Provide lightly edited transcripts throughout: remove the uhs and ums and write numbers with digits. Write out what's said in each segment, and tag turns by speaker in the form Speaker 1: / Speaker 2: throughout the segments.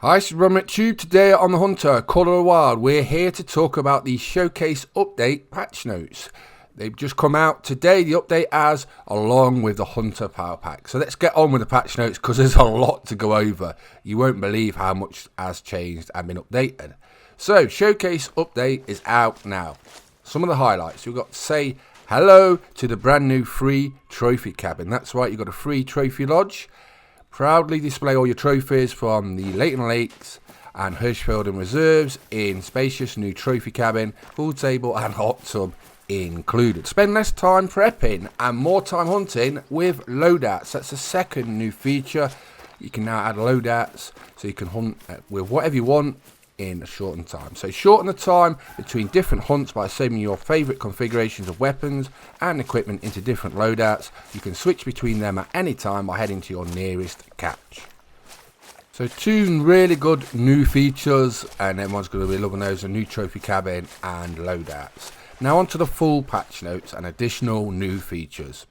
Speaker 1: Hi, this is Tube. Today on the Hunter, Colour of the Wild, we're here to talk about the Showcase Update patch notes. They've just come out today, the update has, along with the Hunter Power Pack. So let's get on with the patch notes because there's a lot to go over. You won't believe how much has changed and been updated. So, Showcase Update is out now. Some of the highlights, we've got to say hello to the brand new free trophy cabin. That's right, you've got a free trophy lodge. Proudly display all your trophies from the Leighton Lakes and Hirschfelden reserves in spacious new trophy cabin, pool table and hot tub included. Spend less time prepping and more time hunting with loadouts. That's the second new feature. You can now add loadouts so you can hunt with whatever you want in a shortened time. So shorten the time between different hunts by saving your favourite configurations of weapons and equipment into different loadouts. You can switch between them at any time by heading to your nearest catch. So two really good new features, and everyone's going to be loving those: a new trophy cabin and loadouts. Now onto the full patch notes and additional new features.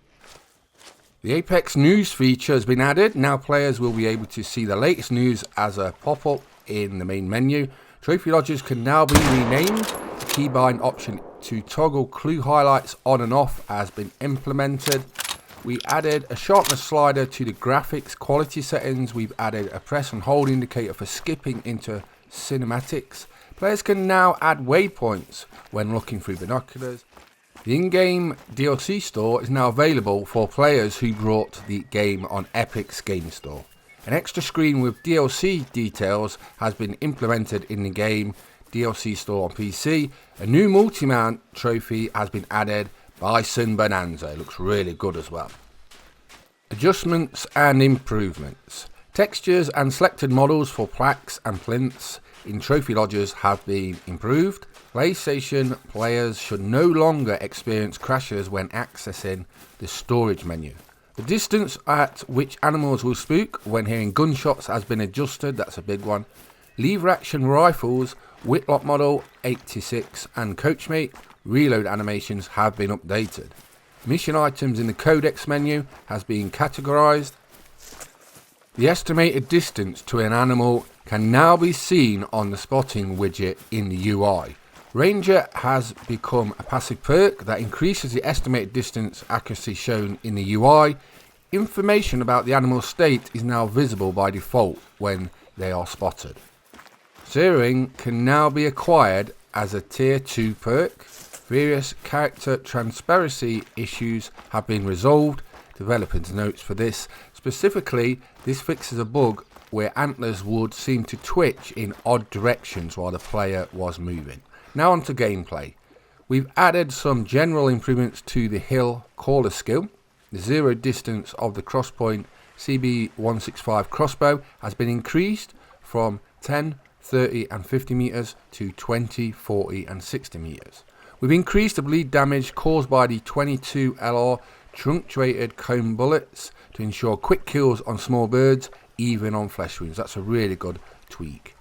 Speaker 1: The Apex News feature has been added. Now players will be able to see the latest news as a pop-up in the main menu. Trophy lodges can now be renamed. The keybind option to toggle clue highlights on and off has been implemented. We added a sharpness slider to the graphics quality settings. We've added a press and hold indicator for skipping into cinematics. Players can now add waypoints when looking through binoculars. The in-game DLC store is now available for players who brought the game on Epic's Game Store. An extra screen with DLC details has been implemented in the game DLC store on PC. A new multi-mount trophy has been added, Bison Bonanza. It looks really good as well. Adjustments and improvements. Textures and selected models for plaques and plinths in trophy lodges have been improved. PlayStation players should no longer experience crashes when accessing the storage menu. The distance at which animals will spook when hearing gunshots has been adjusted. That's a big one. Lever action rifles, Whitlock Model 86 and Coachmate reload animations have been updated. Mission items in the Codex menu has been categorized. The estimated distance to an animal can now be seen on the spotting widget in the UI. Ranger has become a passive perk that increases the estimated distance accuracy shown in the UI. Information about the animal's state is now visible by default when they are spotted. Zeroing can now be acquired as a tier 2 perk. Various character transparency issues have been resolved. Developers notes for this. Specifically, this fixes a bug where antlers would seem to twitch in odd directions while the player was moving. Now on to gameplay. We've added some general improvements to the hill caller skill. The zero distance of the crosspoint CB165 crossbow has been increased from 10, 30 and 50 meters to 20, 40 and 60 meters. We've increased the bleed damage caused by the 22 LR truncated cone bullets to ensure quick kills on small birds, even on flesh wounds. That's a really good tweak.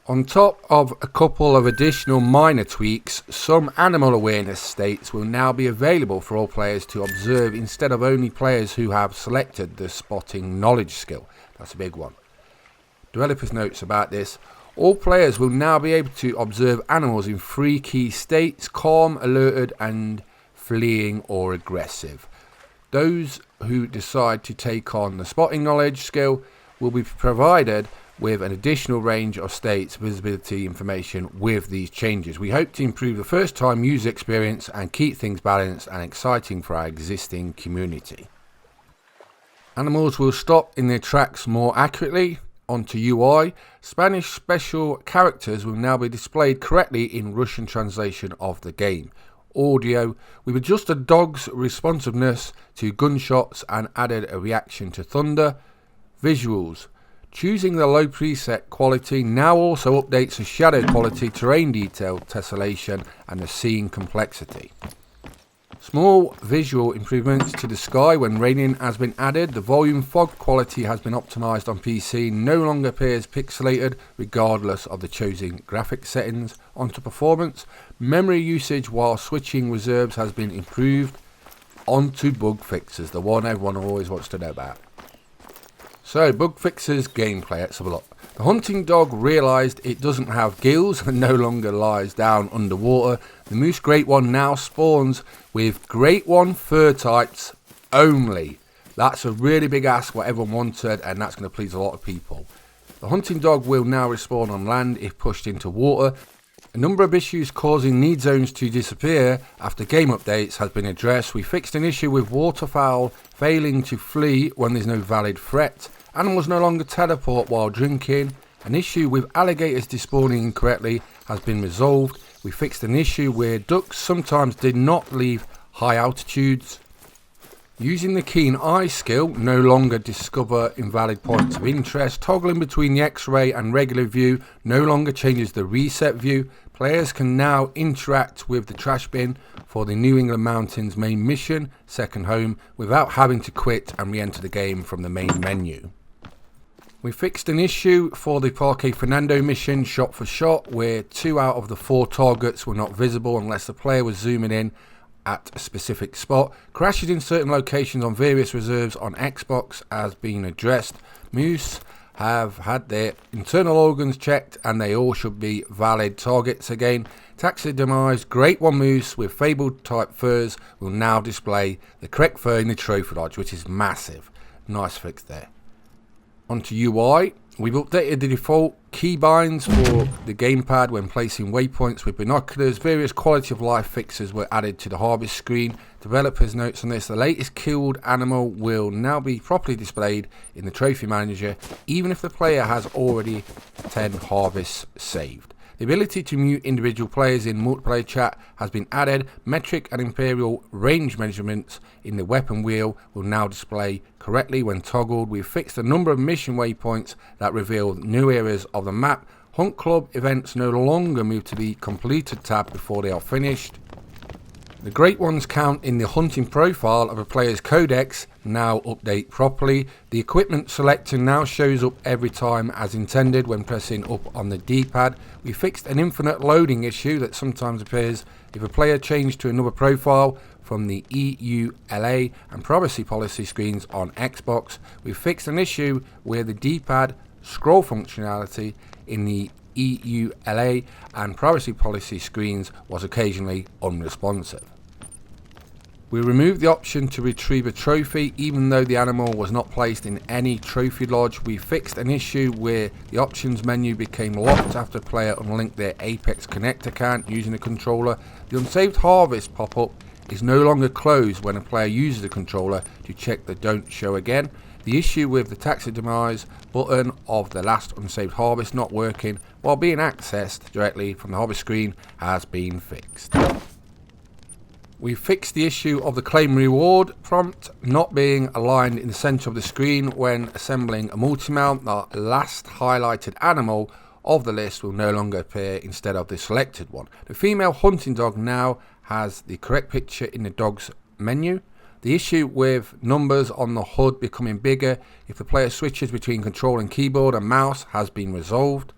Speaker 1: On top of a couple of additional minor tweaks, some animal awareness states will now be available for all players to observe instead of only players who have selected the spotting knowledge skill. That's a big one. Developers notes about this. All players will now be able to observe animals in 3 key states: calm, alerted and fleeing or aggressive. Those who decide to take on the spotting knowledge skill will be provided with an additional range of states visibility information with these changes. We hope to improve the first time user experience and keep things balanced and exciting for our existing community. Animals will stop in their tracks more accurately. Onto UI. Spanish special characters will now be displayed correctly in Russian translation of the game. Audio. We've adjusted dogs' responsiveness to gunshots and added a reaction to thunder. Visuals. Choosing the low preset quality now also updates the shadow quality, terrain detail, tessellation and the scene complexity. Small visual improvements to the sky when raining has been added. The volume fog quality has been optimized on PC, no longer appears pixelated regardless of the chosen graphic settings. Onto performance. Memory usage while switching reserves has been improved. Onto bug fixes, the one everyone always wants to know about. So, bug fixes gameplay, let's have a look. The hunting dog realised it doesn't have gills and no longer lies down underwater. The moose great one now spawns with great one fur types only. That's a really big ask, what everyone wanted, and that's going to please a lot of people. The hunting dog will now respawn on land if pushed into water. A number of issues causing need zones to disappear after game updates has been addressed. We fixed an issue with waterfowl failing to flee when there's no valid threat. Animals no longer teleport while drinking. An issue with alligators despawning incorrectly has been resolved. We fixed an issue where ducks sometimes did not leave high altitudes. Using the keen eye skill, no longer discover invalid points of interest. Toggling between the X-ray and regular view no longer changes the reset view. Players can now interact with the trash bin for the New England Mountains main mission, Second Home, without having to quit and re-enter the game from the main menu. We fixed an issue for the Parque Fernando mission, shot for shot, where 2 out of the 4 targets were not visible unless the player was zooming in at a specific spot. Crashes in certain locations on various reserves on Xbox has been addressed. Moose have had their internal organs checked and they all should be valid targets again. Taxidermized Great One Moose with fabled type furs will now display the correct fur in the trophy lodge, which is massive. Nice fix there. Onto UI. We've updated the default keybinds for the gamepad when placing waypoints with binoculars. Various quality of life fixes were added to the harvest screen. Developers' notes on this: the latest killed animal will now be properly displayed in the trophy manager, even if the player has already 10 harvests saved. The ability to mute individual players in multiplayer chat has been added. Metric and imperial range measurements in the weapon wheel will now display correctly when toggled. We've fixed a number of mission waypoints that reveal new areas of the map. Hunt Club events no longer move to the completed tab before they are finished. The great ones count in the hunting profile of a player's codex now update properly. The equipment selector now shows up every time as intended when pressing up on the D-pad. We fixed an infinite loading issue that sometimes appears if a player changed to another profile from the EULA and privacy policy screens on Xbox. We fixed an issue where the D-pad scroll functionality in the EULA and privacy policy screens was occasionally unresponsive. We removed the option to retrieve a trophy even though the animal was not placed in any trophy lodge. We fixed an issue where the options menu became locked after a player unlinked their Apex Connect account using a controller. The unsaved harvest pop-up is no longer closed when a player uses the controller to check the don't show again. The issue with the taxidermize button of the last unsaved harvest not working while being accessed directly from the harvest screen has been fixed. We fixed the issue of the claim reward prompt not being aligned in the center of the screen when assembling a multi-mount. The last highlighted animal of the list will no longer appear instead of the selected one. The female hunting dog now has the correct picture in the dog's menu. The issue with numbers on the HUD becoming bigger if the player switches between control and keyboard and mouse has been resolved.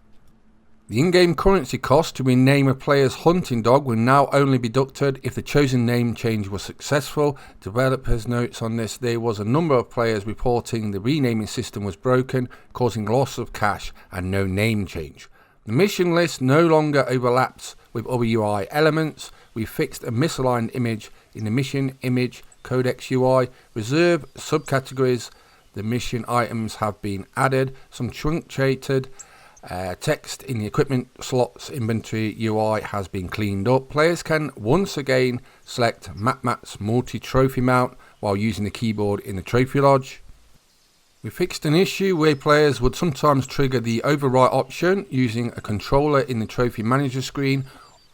Speaker 1: The in-game currency cost to rename a player's hunting dog will now only be deducted if the chosen name change was successful. Developers' notes on this: there was a number of players reporting the renaming system was broken, causing loss of cash and no name change. The mission list no longer overlaps with other UI elements. We fixed a misaligned image in the mission image codex UI. Reserve subcategories. The mission items have been added. Some truncated text in the equipment slots inventory UI has been cleaned up. Players can once again select MapMat's multi-trophy mount while using the keyboard in the trophy lodge. We fixed an issue where players would sometimes trigger the overwrite option using a controller in the trophy manager screen.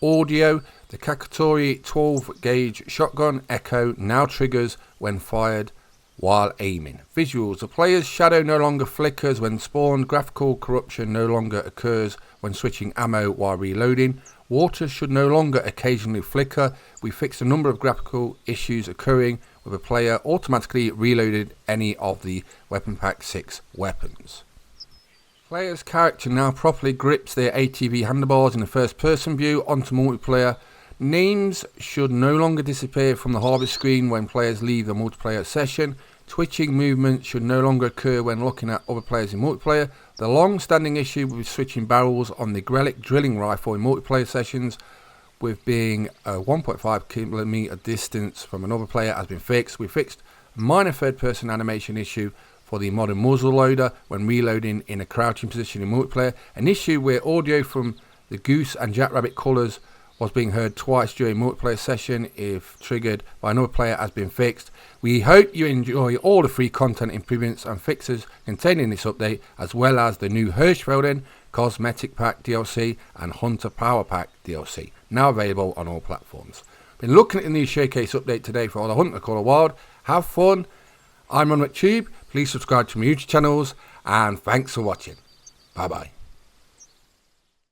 Speaker 1: Audio: the Kakitori 12 gauge shotgun echo now triggers when fired while aiming. Visuals: the player's shadow no longer flickers when spawned. Graphical corruption no longer occurs when switching ammo while reloading. Water should no longer occasionally flicker. We fixed a number of graphical issues occurring with a player automatically reloaded any of the Weapon Pack 6 weapons. Player's character now properly grips their ATV handlebars in the first person view onto multiplayer. Names should no longer disappear from the harvest screen when players leave the multiplayer session. Twitching movement should no longer occur when looking at other players in multiplayer. The long-standing issue with switching barrels on the Grelic drilling rifle in multiplayer sessions with being a 1.5 kilometer distance from another player has been fixed. We fixed a minor third-person animation issue for the modern muzzle loader when reloading in a crouching position in multiplayer. An issue where audio from the goose and jackrabbit colours was being heard twice during multiplayer session if triggered by another player has been fixed. We hope you enjoy all the free content improvements and fixes contained in this update, as well as the new Hirschfelden Cosmetic Pack DLC and Hunter Power Pack DLC, now available on all platforms. Been looking at the new showcase update today for the Hunter Call of Wild. Have fun. I'm Ron McTube. Please subscribe to my YouTube channels, and thanks for watching. Bye bye.